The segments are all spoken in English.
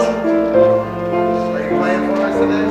you playing for us today?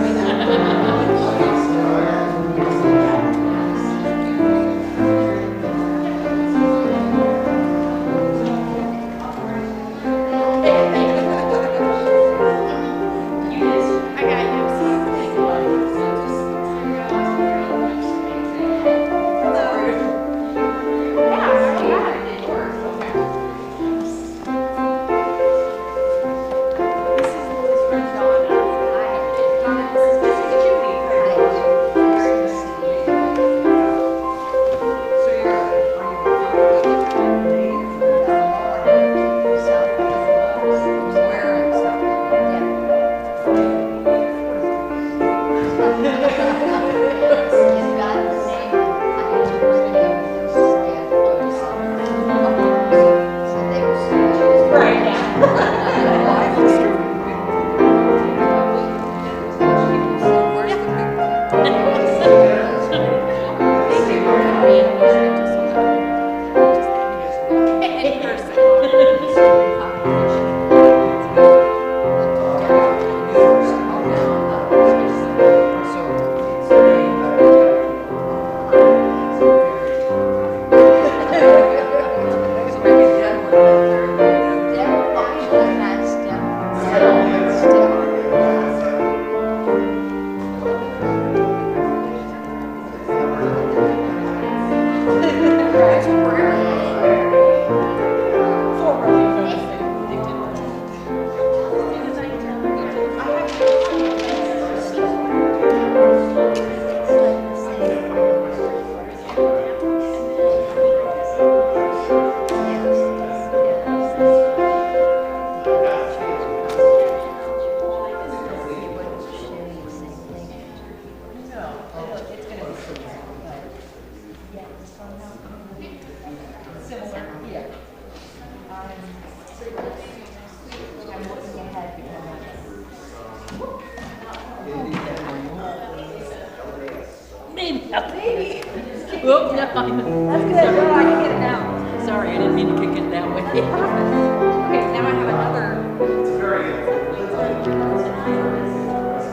Whoop, no. That's good. No, I can get it now. Sorry, I didn't mean to kick it that way. Okay, now I have another.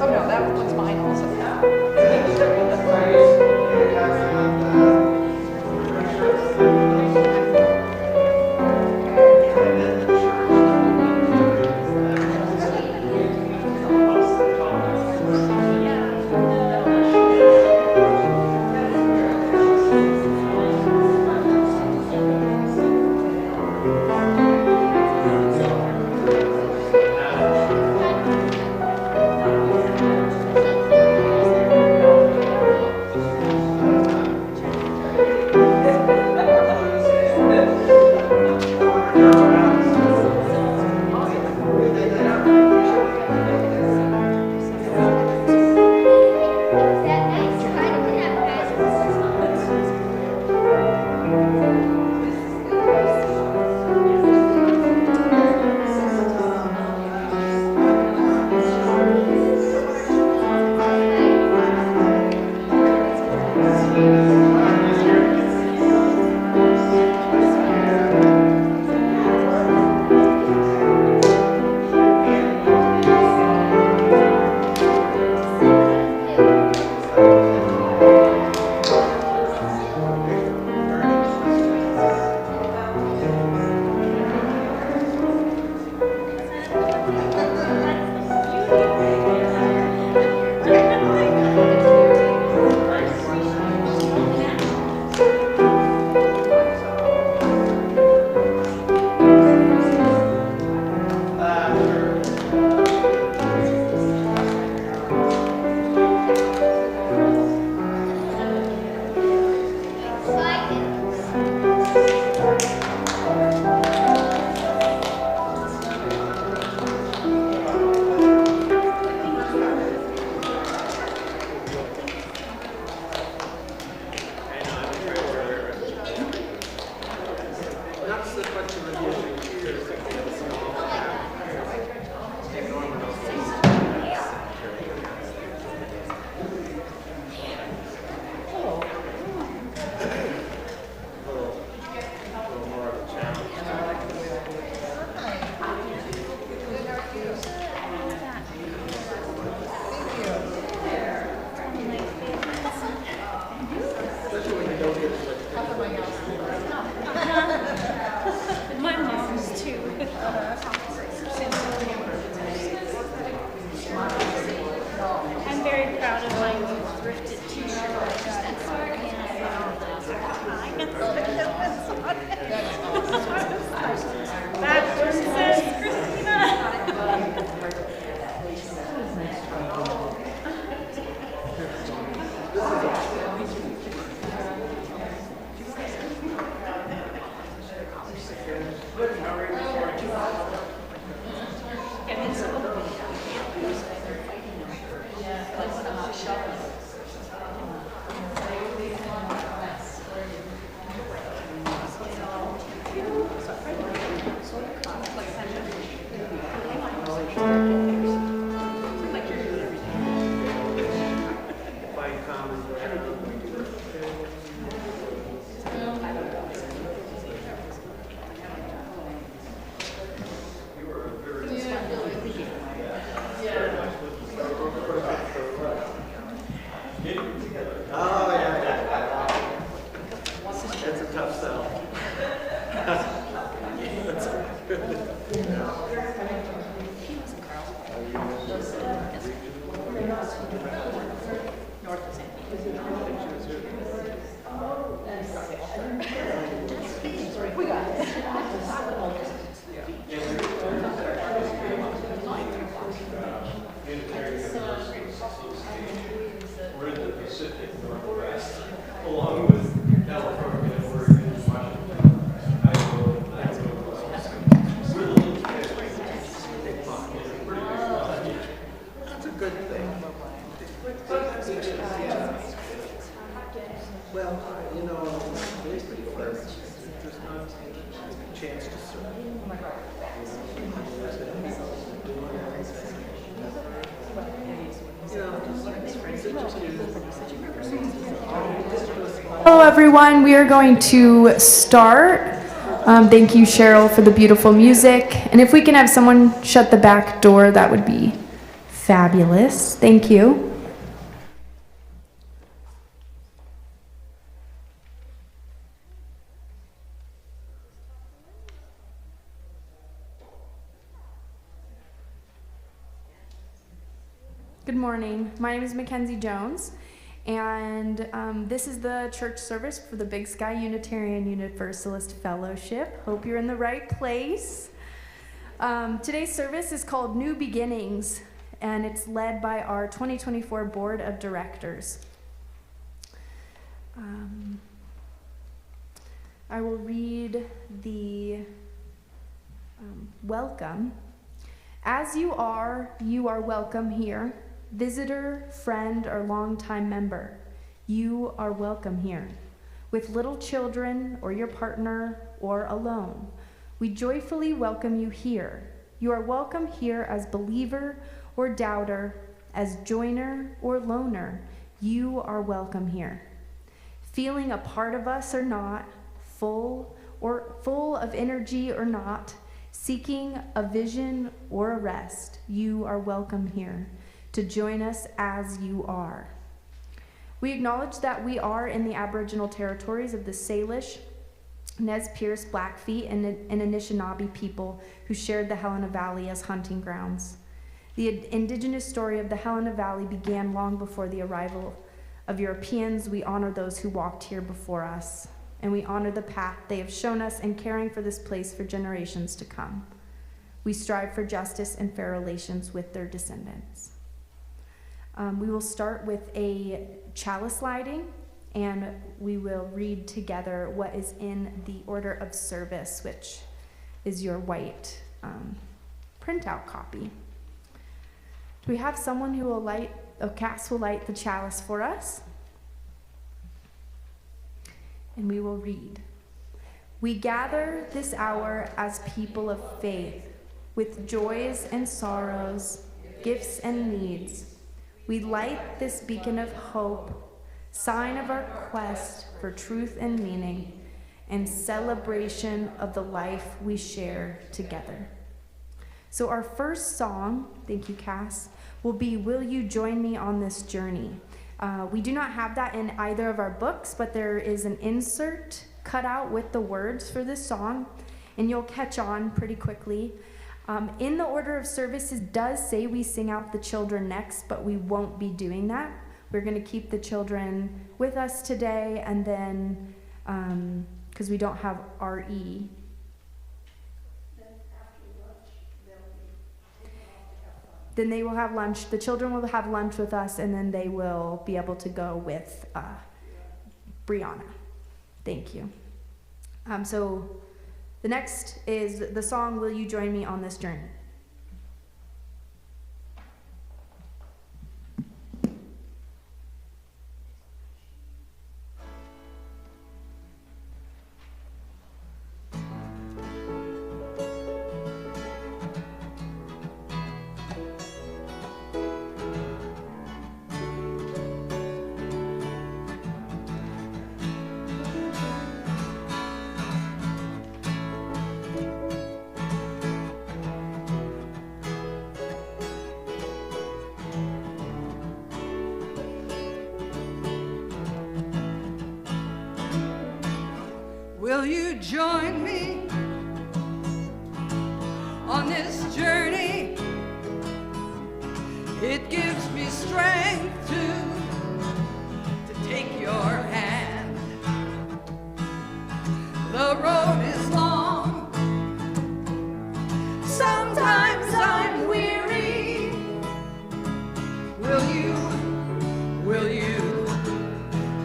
Oh no, that one's mine also. find common ground. Oh, yeah. That's a tough sell. Unitarian Universalists We're in the Pacific Northwest, along with California, Oregon, Washington, Idaho. We're the little kids. Big pond. It's a pretty big pond. That's a good thing. Well, you know, it's pretty fun. There's not a chance to serve. Hello everyone, we are going to start. Thank you Cheryl for the beautiful music. And if we can have someone shut the back door, that would be fabulous. Thank you. Good morning. My name is Mackenzie Jones, and this is the church service for the Big Sky Unitarian Universalist Fellowship. Hope you're in the right place. Today's service is called New Beginnings, and it's led by our 2024 Board of Directors. I will read the welcome. As you are welcome here. Visitor, friend, or longtime member, you are welcome here. With little children, or your partner, or alone, we joyfully welcome you here. You are welcome here as believer or doubter, as joiner or loner. You are welcome here. Feeling a part of us or not, full of energy or not, seeking a vision or a rest, you are welcome here to join us as you are. We acknowledge that we are in the Aboriginal territories of the Salish, Nez Perce, Blackfeet, and Anishinaabe people who shared the Helena Valley as hunting grounds. The indigenous story of the Helena Valley began long before the arrival of Europeans. We honor those who walked here before us, and we honor the path they have shown us in caring for this place for generations to come. We strive for justice and fair relations with their descendants. We will start with a chalice lighting, and we will read together what is in the order of service, which is your white printout copy. Do we have someone who will light, Cass will light the chalice for us? And we will read. We gather this hour as people of faith, with joys and sorrows, gifts and needs. We light this beacon of hope, sign of our quest for truth and meaning, and celebration of the life we share together. So our first song, thank you Cass, will be Will You Join Me on This Journey? We do not have that in either of our books, but there is an insert cut out with the words for this song, and you'll catch on pretty quickly. In the order of service, it does say we sing out the children next, but we won't be doing that. We're going to keep the children with us today, and then, because we don't have RE. Then they will have lunch. The children will have lunch with us, and then they will be able to go with Brianna. Thank you. So the next is the song, Will You Join Me on This Journey? Will you join me on this journey? It gives me strength to take your hand. The road is long, sometimes I'm weary. Will you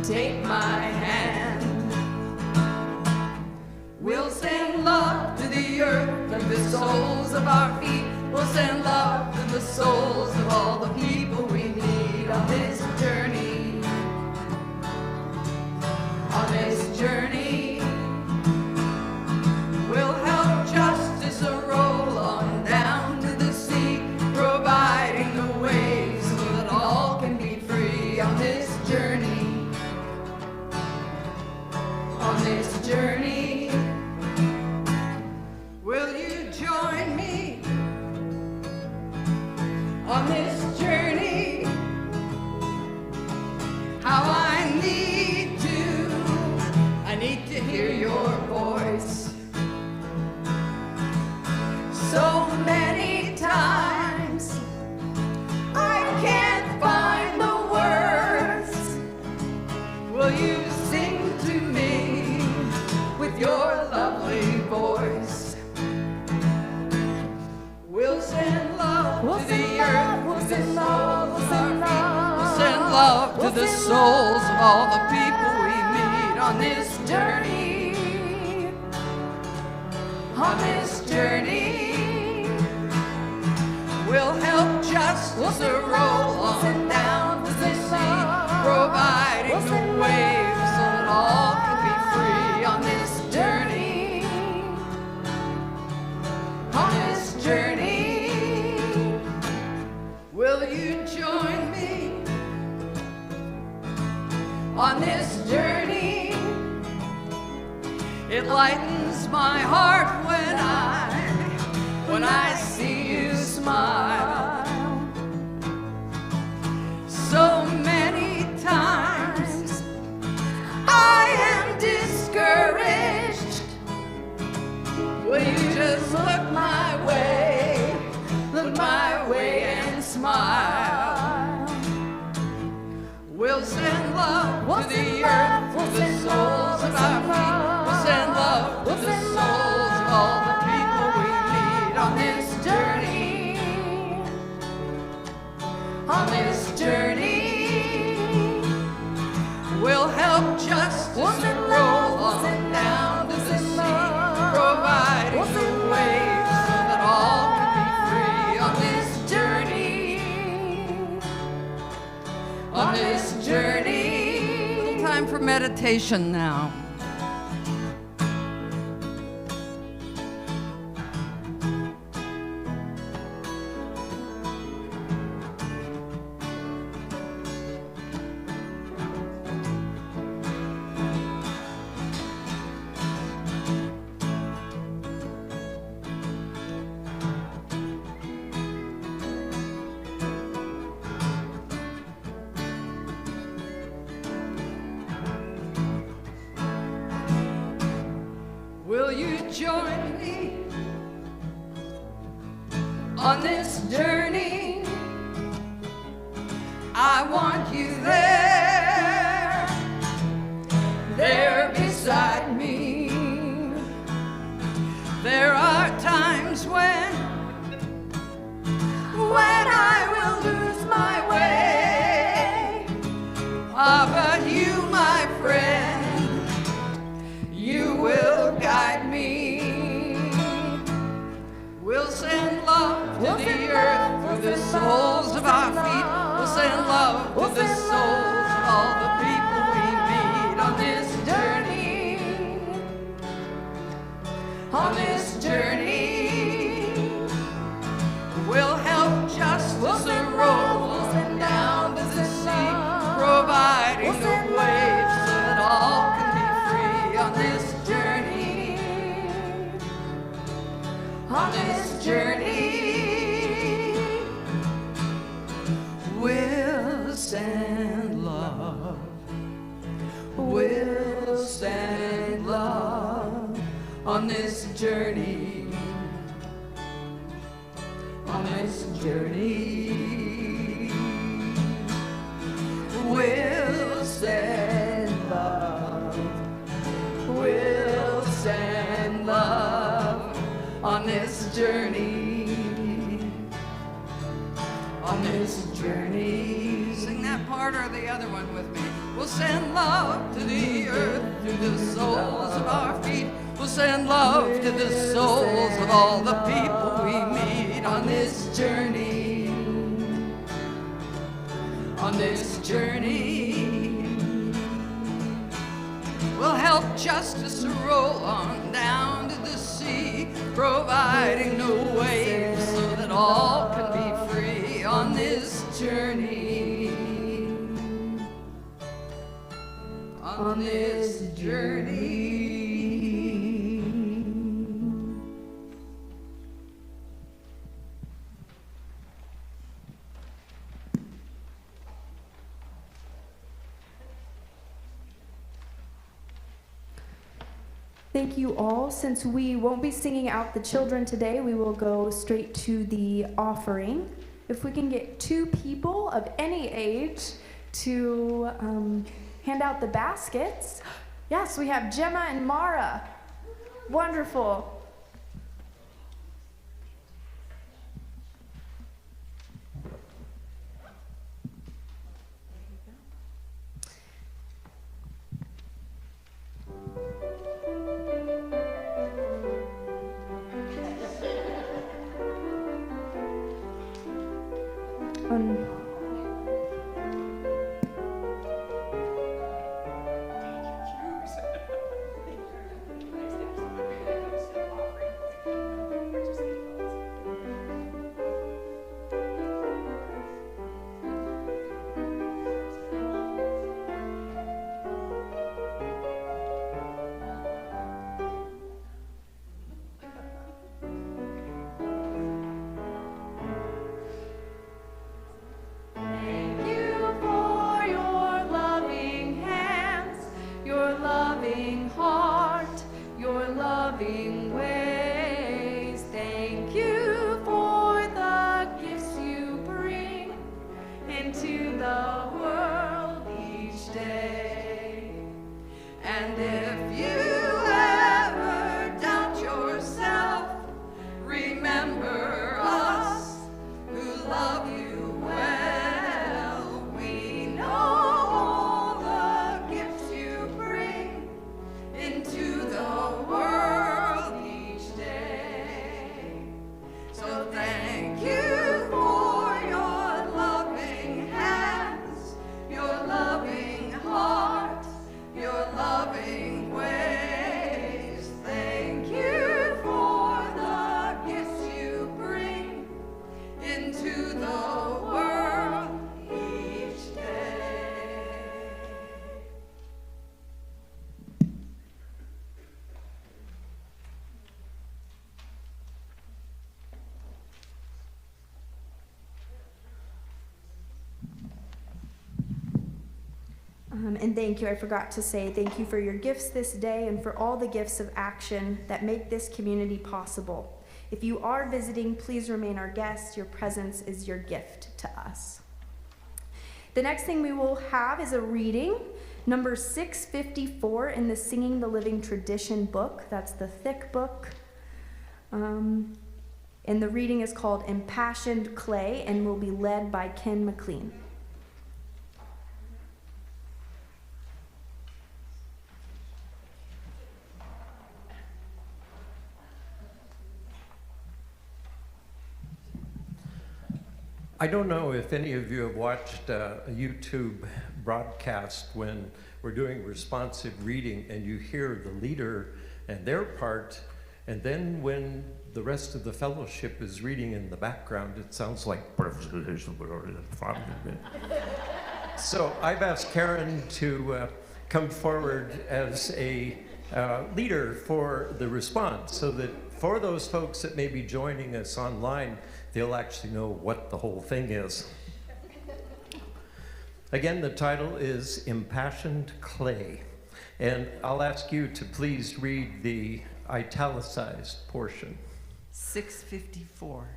take my hand? We'll send love to the earth and the soles of our feet. We'll send love to the souls of all the people we meet on this journey. On this journey, we'll help justice roll on down to the sea, providing the waves so that all can be free on this journey. On this journey, will you join me on this journey? How I need to hear your voice. So many times I can't find the words. Will you sing to me with your lovely voice? We'll send love to the earth, we'll send love, we'll send love. We'll send love to the souls of all the people we meet on this journey. On this journey, we'll help justice roll on down to the sea, providing the waves so that all can be free on this journey. On this journey, will you join me on this journey? It lightens my heart when I see you smile. So many times I am discouraged. Will you just look my way and smile? We'll send love to the earth, to the souls of our feet. We'll send love to the souls of all the people we meet on this journey. On this journey, we'll help justice roll on down to the sea, providing the waves so that all can be free on this journey. On this journey. Time for meditation now. Will you join me on this journey? I want you there beside me. There are times when I will lose my way. But you, my friend, you will guide me. We'll send love to the earth, to the soles of our feet. We'll send love to the souls of all the people we meet on this journey. On this journey, we'll help justice roll on down to the sea, providing the waves so that all can be free on this journey. On this journey, we'll send love. We'll send love. on this journey. On this journey, we'll send love. We'll send love on this journey. On this journey. Sing that part or the other one with me. We'll send love to the earth through the soles of our feet. We'll send love to the souls of all the people we meet on this journey. On this journey, we'll help justice roll on down to the sea, providing no waves so that all can be free on this journey. On this journey. Thank you all. Since we won't be singing out the children today, we will go straight to the offering. If we can get 2 people of any age to hand out the baskets. Yes, we have Gemma and Mara. Wonderful. And thank you, I forgot to say, thank you for your gifts this day and for all the gifts of action that make this community possible. If you are visiting, please remain our guest. Your presence is your gift to us. The next thing we will have is a reading, number 654 in the Singing the Living Tradition book. That's the thick book. And the reading is called Impassioned Clay and will be led by Ken McLean. I don't know if any of you have watched a YouTube broadcast when we're doing responsive reading and you hear the leader and their part, and then when the rest of the fellowship is reading in the background, it sounds like... So I've asked Karen to come forward as a leader for the response so that for those folks that may be joining us online, they'll actually know what the whole thing is. Again, the title is Impassioned Clay. And I'll ask you to please read the italicized portion. 654.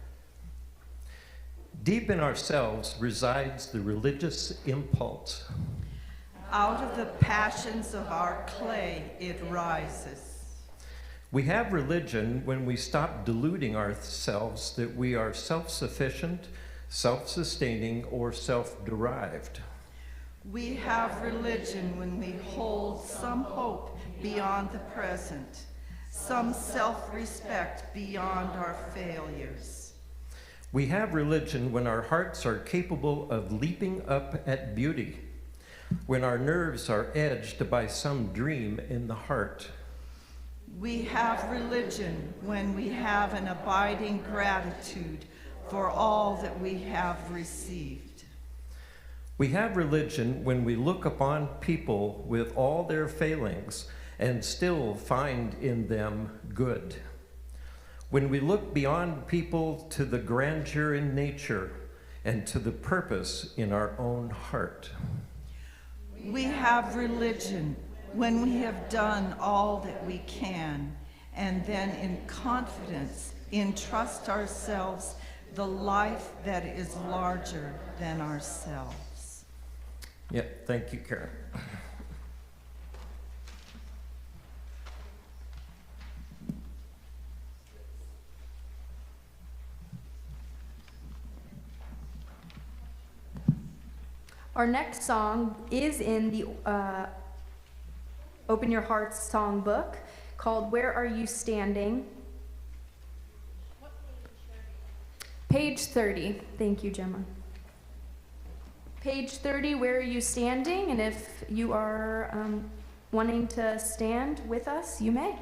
Deep in ourselves resides the religious impulse. Out of the passions of our clay it rises. We have religion when we stop deluding ourselves that we are self-sufficient, self-sustaining, or self-derived. We have religion when we hold some hope beyond the present, some self-respect beyond our failures. We have religion when our hearts are capable of leaping up at beauty, when our nerves are edged by some dream in the heart. We have religion when we have an abiding gratitude for all that we have received. We have religion when we look upon people with all their failings and still find in them good. When we look beyond people to the grandeur in nature and to the purpose in our own heart. We have religion when we have done all that we can and then in confidence entrust ourselves the life that is larger than ourselves. Yeah, thank you, Karen. Our next song is in the Open Your Hearts songbook called Where Are You Standing? Page 30. Thank you, Gemma. Page 30, Where Are You Standing? And if you are wanting to stand with us, you may.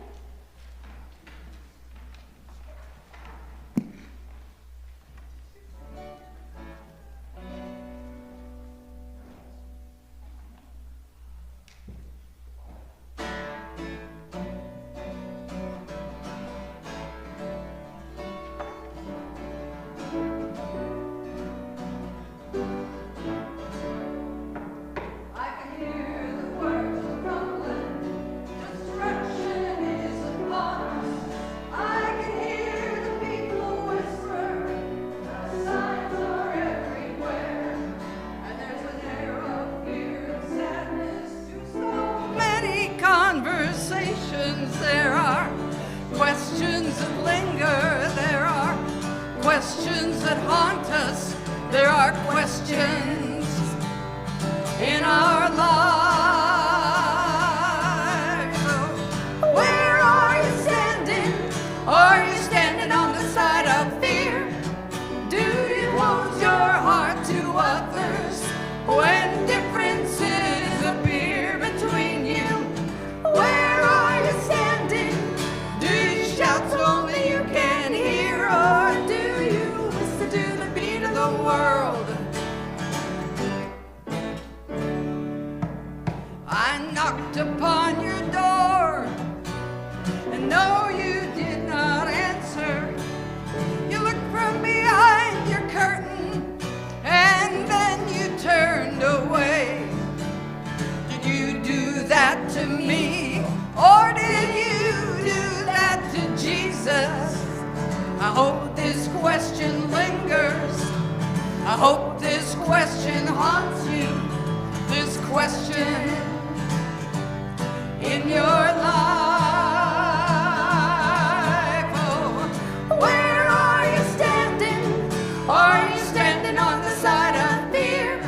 There are questions that linger, there are questions that haunt us, there are questions in our lives. So where are you standing? Are you standing on the side of fear? Do you close your heart to others when differences appear between you? Where are you standing? Do you shout so only you can hear, or do you listen to the beat of the world? I knocked upon your door, and no, you did not answer. You looked from behind your curtain, and then you turned away. Did you do that to me, or did you do that to Jesus? I hope this question lingers. I hope this question haunts you. This question in your life. Oh, where are you standing? Are you standing on the side of fear?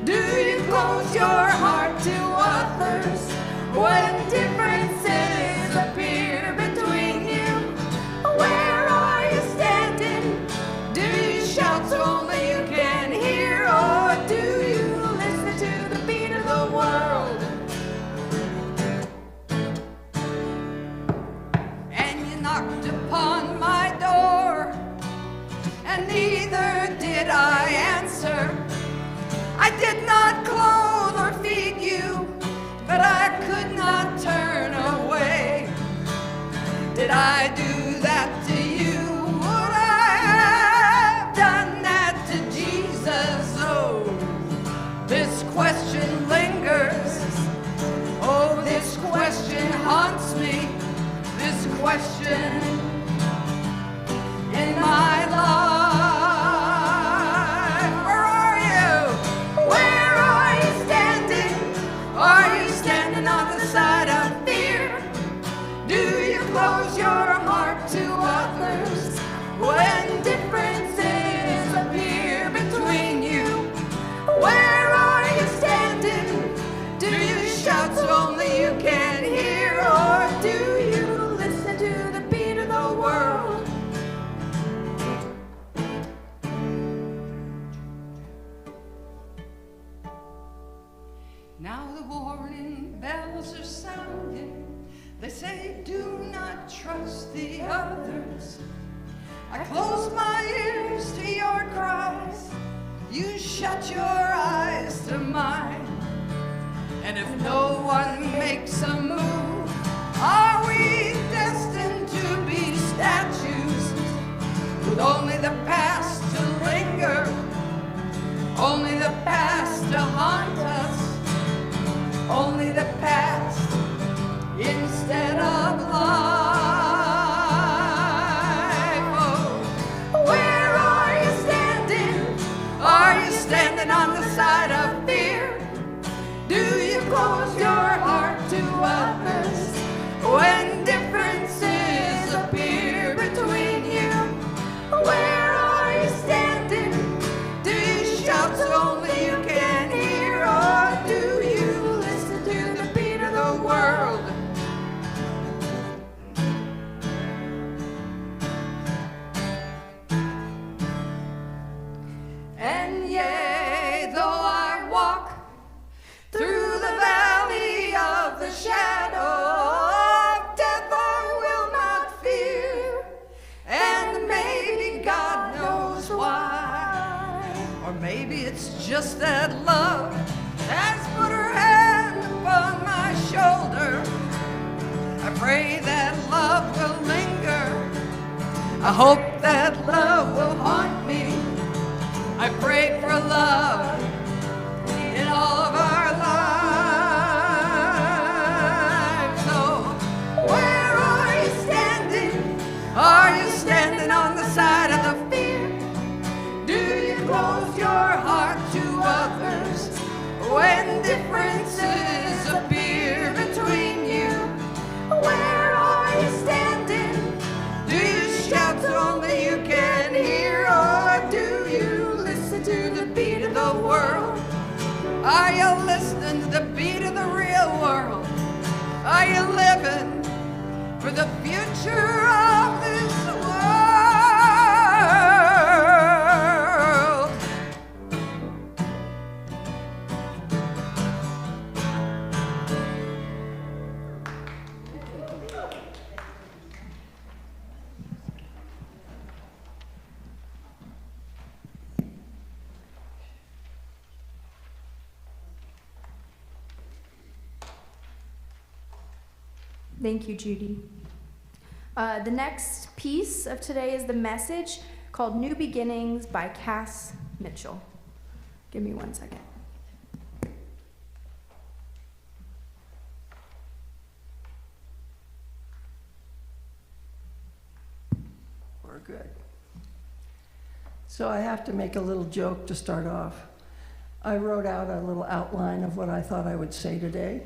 Do you close your heart to others when differences appear between you? Where are you standing? Do you shout so only you can hear, or do you listen to the beat of the world? And you knocked upon my door, and neither did I answer. I did not clothe or feed you, but I could not turn away. Did I do that to you? Would I have done that to Jesus? Oh, this question lingers. Oh, this question haunts me. This standing on the side of fear? Do you close your heart to others when differences appear between you? Where are you standing? Do you shout so only you can hear? Or do you listen to the beat of the world? Now the warning bells are sounding. They say do not trust the others. I close my ears to your cries. You shut your eyes to mine. And if no one makes a move, are we destined to be statues with only the past to linger, only the past to haunt us, only the past instead of life? Oh, where are you standing? Are you standing on the side of fear? Do you close your heart to others when differences appear between you? Where are you standing? Do you shout so only you can hear? Or do you listen to the beat of the world? And yea, though I walk through the valley of the shadow of death, I will not fear. And maybe God knows why. Or maybe it's just that love has put her hand upon my shoulder. I pray that love will linger. I hope that love will haunt me. I pray for love in all of our lives. So, where are you standing? Are you standing on the side of the fear? Do you close your heart to others when differences appear between you? Where are you standing? Do you shout so only you can hear? Or do you listen to the beat of the world? Are you listening to the beat of the real world? Are you living for the future of this world? Thank you, Judy. The next piece of today is the message called New Beginnings by Cass Mitchell. Give me 1 second. We're good. So I have to make a little joke to start off. I wrote out a little outline of what I thought I would say today.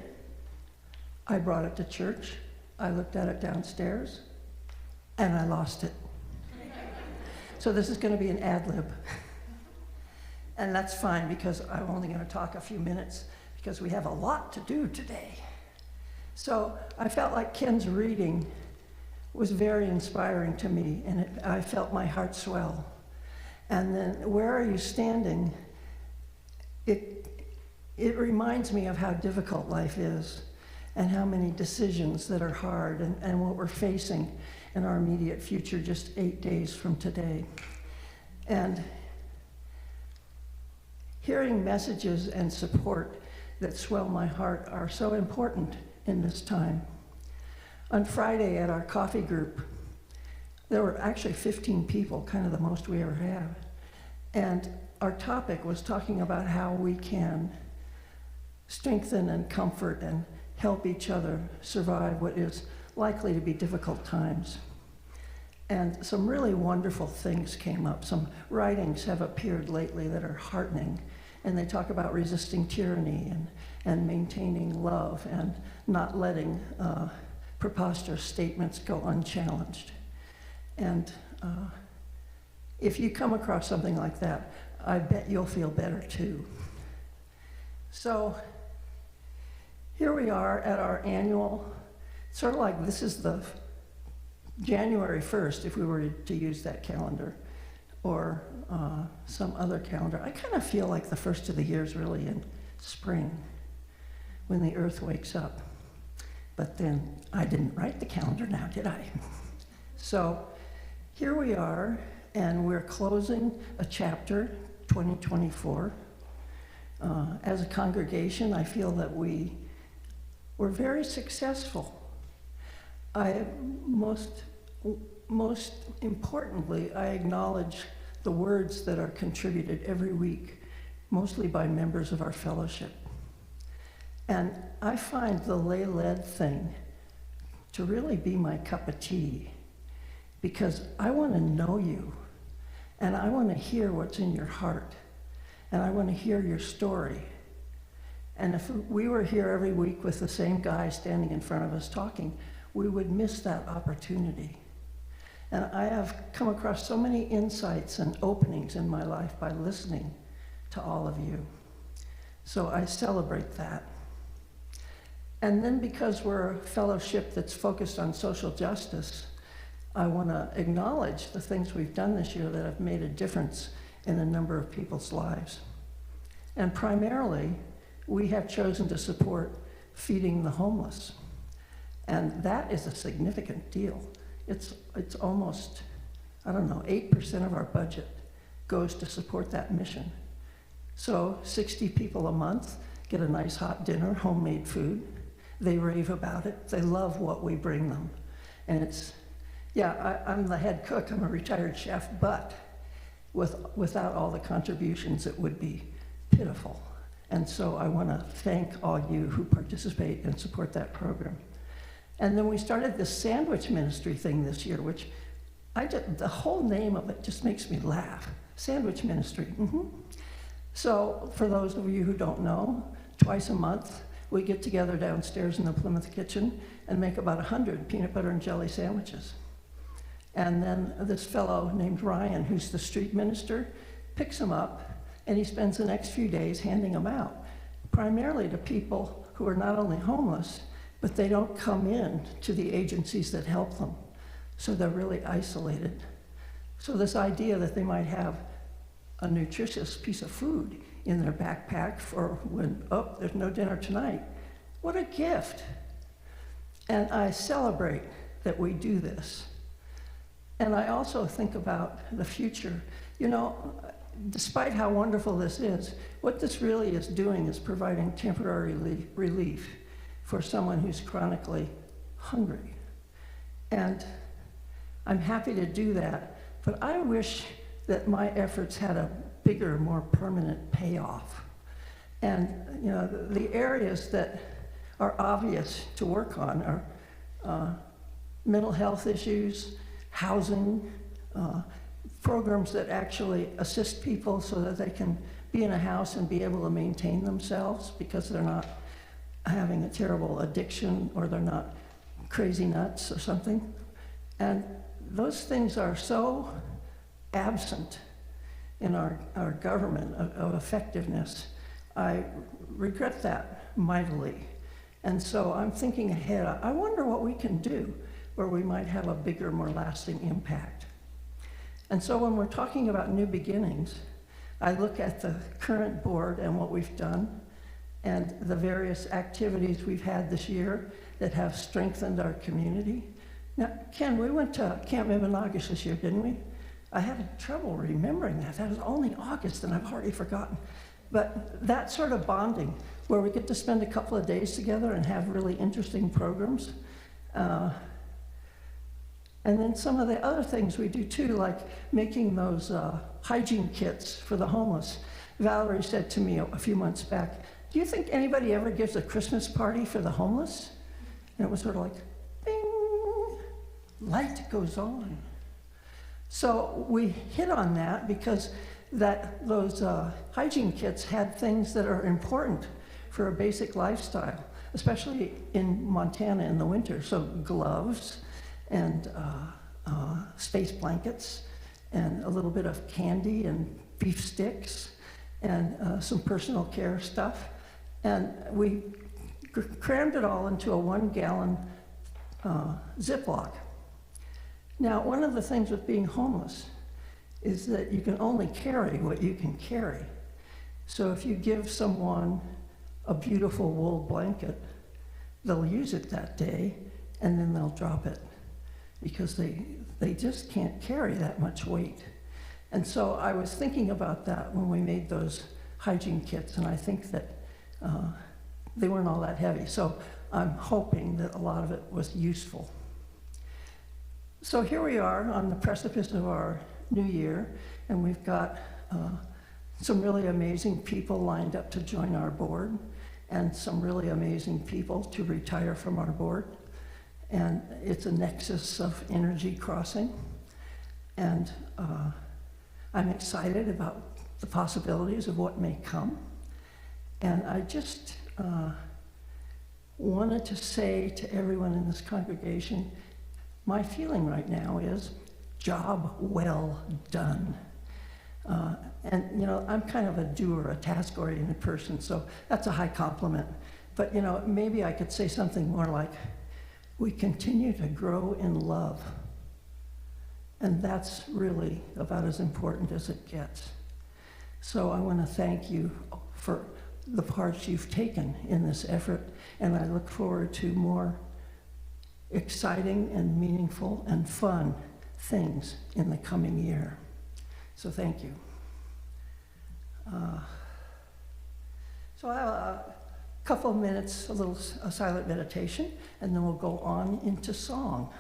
I brought it to church. I looked at it downstairs, and I lost it. So this is going to be an ad lib. And that's fine, because I'm only going to talk a few minutes, because we have a lot to do today. So I felt like Ken's reading was very inspiring to me, and I felt my heart swell. And then, where are you standing? It reminds me of how difficult life is, and how many decisions that are hard, and what we're facing in our immediate future just 8 days from today. And hearing messages and support that swell my heart are so important in this time. On Friday at our coffee group, there were actually 15 people, kind of the most we ever have. And our topic was talking about how we can strengthen and comfort and help each other survive what is likely to be difficult times. And some really wonderful things came up. Some writings have appeared lately that are heartening And they talk about resisting tyranny and maintaining love and not letting preposterous statements go unchallenged. And if you come across something like that, I bet you'll feel better too. So here we are at our annual, sort of like this is the January 1st, if we were to use that calendar, or some other calendar. I kind of feel like the first of the year is really in spring, when the earth wakes up. But then I didn't write the calendar now, did I? So here we are, and we're closing a chapter, 2024. As a congregation, I feel that we were very successful. Most importantly, I acknowledge the words that are contributed every week, mostly by members of our fellowship. And I find the lay-led thing to really be my cup of tea, because I want to know you, and I want to hear what's in your heart, and I want to hear your story. And if we were here every week with the same guy standing in front of us talking, we would miss that opportunity. And I have come across so many insights and openings in my life by listening to all of you. So I celebrate that. And then because we're a fellowship that's focused on social justice, I want to acknowledge the things we've done this year that have made a difference in a number of people's lives. And primarily, we have chosen to support feeding the homeless. And that is a significant deal. It's almost, 8% of our budget goes to support that mission. So 60 people a month get a nice hot dinner, homemade food. They rave about it. They love what we bring them. And I'm the head cook, I'm a retired chef, but without all the contributions, it would be pitiful. And so I want to thank all you who participate and support that program. And then we started this sandwich ministry thing this year, which the whole name of it just makes me laugh. Sandwich ministry. So for those of you who don't know, twice a month, we get together downstairs in the Plymouth kitchen and make about 100 peanut butter and jelly sandwiches. And then this fellow named Ryan, who's the street minister, picks them up, and he spends the next few days handing them out, primarily to people who are not only homeless, but they don't come in to the agencies that help them. So they're really isolated. So this idea that they might have a nutritious piece of food in their backpack for when, there's no dinner tonight, what a gift. And I celebrate that we do this. And I also think about the future. Despite how wonderful this is, what this really is doing is providing temporary relief for someone who's chronically hungry. And I'm happy to do that, but I wish that my efforts had a bigger, more permanent payoff. And the areas that are obvious to work on are mental health issues, housing, programs that actually assist people so that they can be in a house and be able to maintain themselves because they're not having a terrible addiction or they're not crazy nuts or something. And those things are so absent in our government of effectiveness. I regret that mightily. And so I'm thinking ahead. I wonder what we can do where we might have a bigger, more lasting impact. And so when we're talking about new beginnings, I look at the current board and what we've done and the various activities we've had this year that have strengthened our community. Now, Ken, we went to Camp Mibanagish this year, didn't we? I had trouble remembering that. That was only August, and I've already forgotten. But that sort of bonding, where we get to spend a couple of days together and have really interesting programs. And then some of the other things we do too, like making those hygiene kits for the homeless. Valerie said to me a few months back, do you think anybody ever gives a Christmas party for the homeless? And it was sort of like, bing, light goes on. So we hit on that because that those hygiene kits had things that are important for a basic lifestyle, especially in Montana in the winter. So gloves and space blankets and a little bit of candy and beef sticks and some personal care stuff. And we crammed it all into a 1-gallon Ziploc. Now, one of the things with being homeless is that you can only carry what you can carry. So if you give someone a beautiful wool blanket, they'll use it that day and then they'll drop it because they just can't carry that much weight. And so I was thinking about that when we made those hygiene kits, and I think that they weren't all that heavy. So I'm hoping that a lot of it was useful. So here we are on the precipice of our new year, and we've got some really amazing people lined up to join our board, and some really amazing people to retire from our board. And it's a nexus of energy crossing. And I'm excited about the possibilities of what may come. And I just wanted to say to everyone in this congregation, my feeling right now is job well done. And you know, I'm kind of a doer, a task-oriented person, so that's a high compliment. But you know, maybe I could say something more like, we continue to grow in love. And that's really about as important as it gets. So I want to thank you for the parts you've taken in this effort, and I look forward to more exciting and meaningful and fun things in the coming year. So thank you. So I have a couple of minutes, a silent meditation, and then we'll go on into song.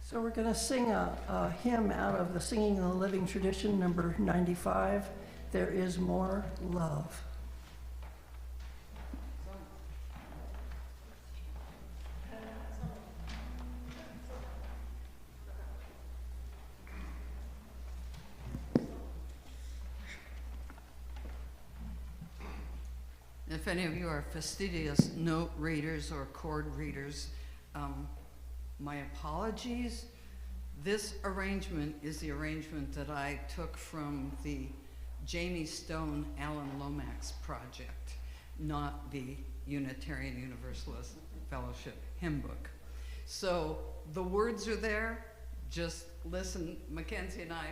So we're going to sing a hymn out of the Singing in the Living Tradition, number 95, There Is More Love. If any of you are fastidious note readers or chord readers, my apologies. This arrangement is the arrangement that I took from the Jamie Stone Alan Lomax project, not the Unitarian Universalist Fellowship hymn book. So the words are there, just listen. Mackenzie and I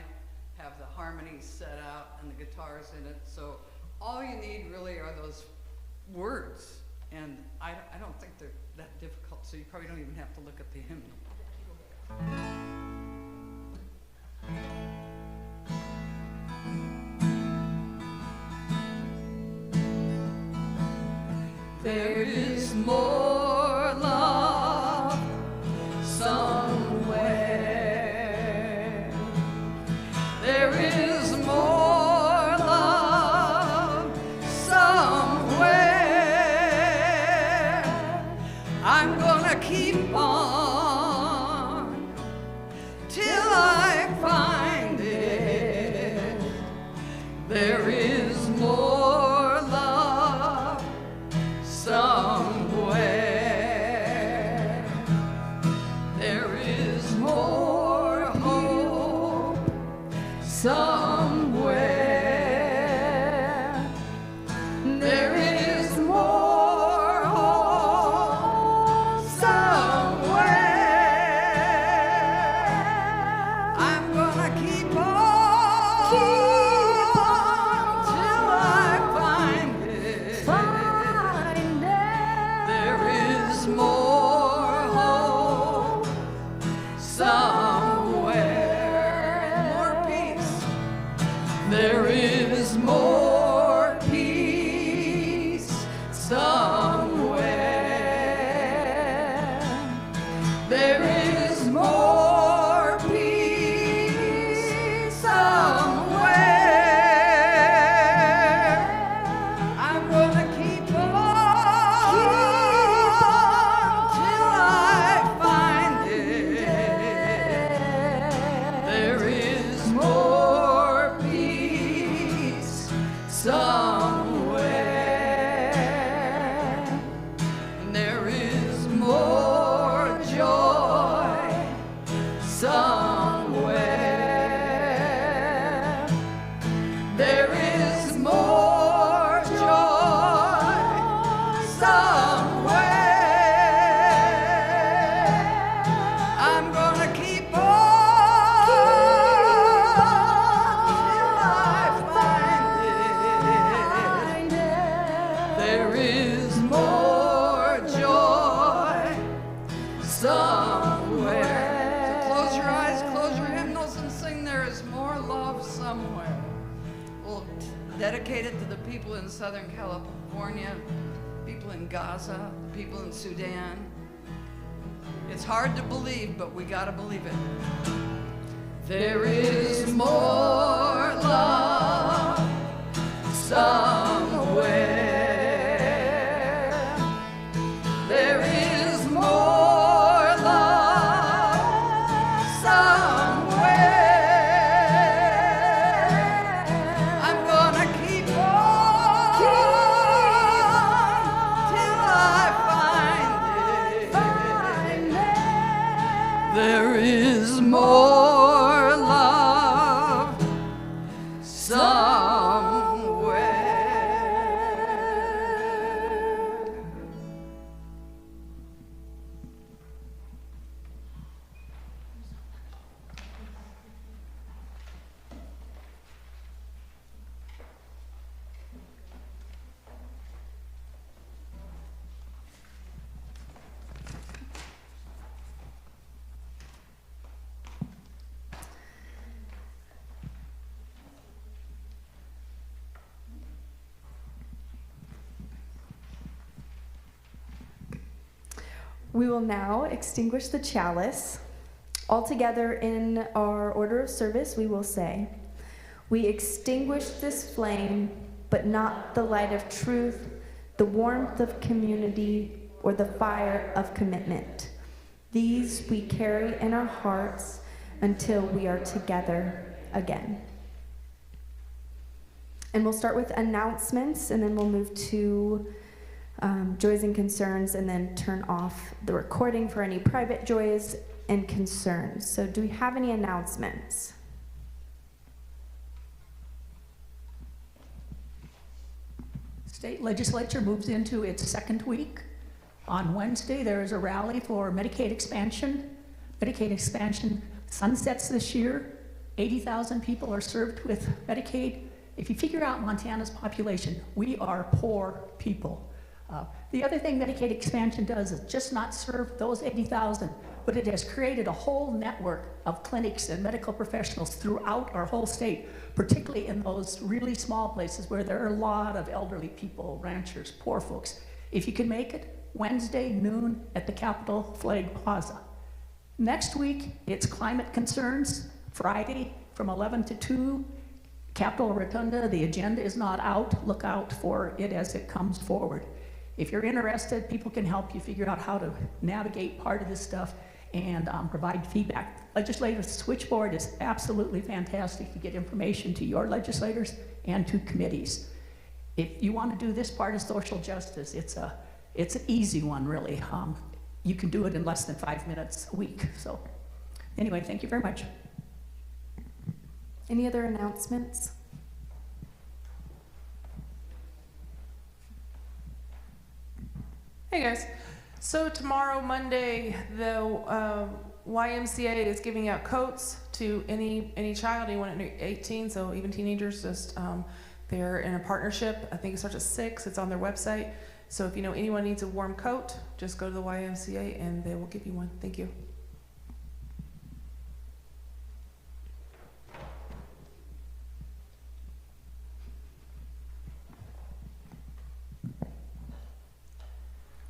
have the harmonies set out and the guitars in it, so all you need really are those words, and I don't think they're that difficult, so you probably don't even have to look at the hymnal. more love somewhere. There is more love somewhere. I'm gonna keep on till I find it. There is more love somewhere. There is more hope somewhere. There is more hope somewhere. I'm gonna keep on till I find it. There is more hope somewhere. More peace. There is more peace somewhere. There is more peace somewhere. I'm gonna keep on till I find it. There is more peace somewhere. And there is more joy somewhere. There is more joy somewhere. I'm gonna keep on till I find it. There is more joy somewhere. So close your eyes, close your hymnals, and sing There Is More Love Somewhere. We'll dedicate it to the people in Southern California, people in Gaza, the people in Sudan. It's hard to believe, but we gotta believe it. There is more love somewhere. There is more love somewhere. I'm gonna keep on till I find it. There is more love somewhere. We will now extinguish the chalice. All together in our order of service, we will say, "We extinguish this flame, but not the light of truth, the warmth of community, or the fire of commitment. These we carry in our hearts until we are together again." And we'll start with announcements, and then we'll move to joys and concerns, and then turn off the recording for any private joys and concerns. So do we have any announcements? State legislature moves into its second week. On Wednesday, there is a rally for Medicaid expansion. Medicaid expansion sunsets this year. 80,000 people are served with Medicaid. If you figure out Montana's population, we are poor people. The other thing Medicaid expansion does is just not serve those 80,000, but it has created a whole network of clinics and medical professionals throughout our whole state, particularly in those really small places where there are a lot of elderly people, ranchers, poor folks. If you can make it, Wednesday noon at the Capitol Flag Plaza. Next week, it's climate concerns, Friday from 11 to 2, Capitol Rotunda. The agenda is not out. Look out for it as it comes forward. If you're interested, people can help you figure out how to navigate part of this stuff and provide feedback. Legislative switchboard is absolutely fantastic to get information to your legislators and to committees. If you want to do this part of social justice, it's an easy one, really. You can do it in less than 5 minutes a week. So anyway, thank you very much. Any other announcements? Hey guys, so tomorrow, Monday, the YMCA is giving out coats to any child, anyone under 18, so even teenagers. Just they're in a partnership. I think it starts at 6. It's on their website. So if you know anyone needs a warm coat, just go to the YMCA and they will give you one. Thank you.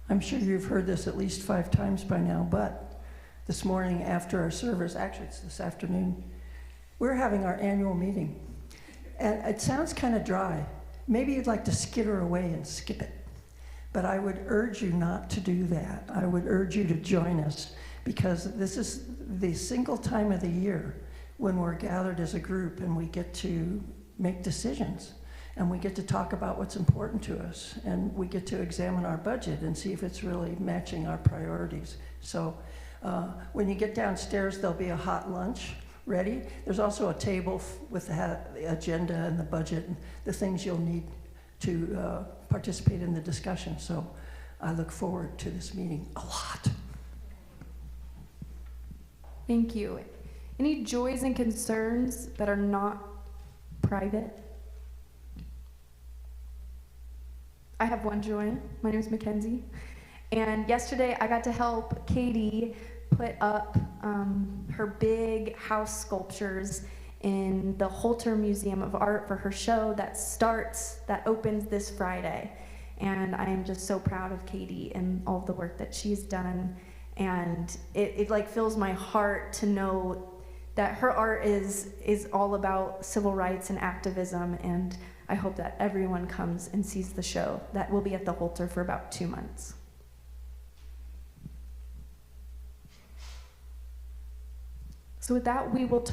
I'm sure you've heard this at least 5 times by now, but this morning after our service, actually it's this afternoon, we're having our annual meeting. And it sounds kind of dry. Maybe you'd like to skitter away and skip it. But I would urge you not to do that. I would urge you to join us, because this is the single time of the year when we're gathered as a group and we get to make decisions. And we get to talk about what's important to us, and we get to examine our budget and see if it's really matching our priorities. So when you get downstairs, there'll be a hot lunch ready. There's also a table with the agenda and the budget and the things you'll need to participate in the discussion. So I look forward to this meeting a lot. Thank you. Any joys and concerns that are not private? I have one joy. My name is Mackenzie. And yesterday I got to help Katie put up her big house sculptures in the Holter Museum of Art for her show that opens this Friday. And I am just so proud of Katie and all of the work that she's done. And it like fills my heart to know that her art is all about civil rights and activism, and I hope that everyone comes and sees the show. That will be at the Holter for about 2 months. So with that, we will turn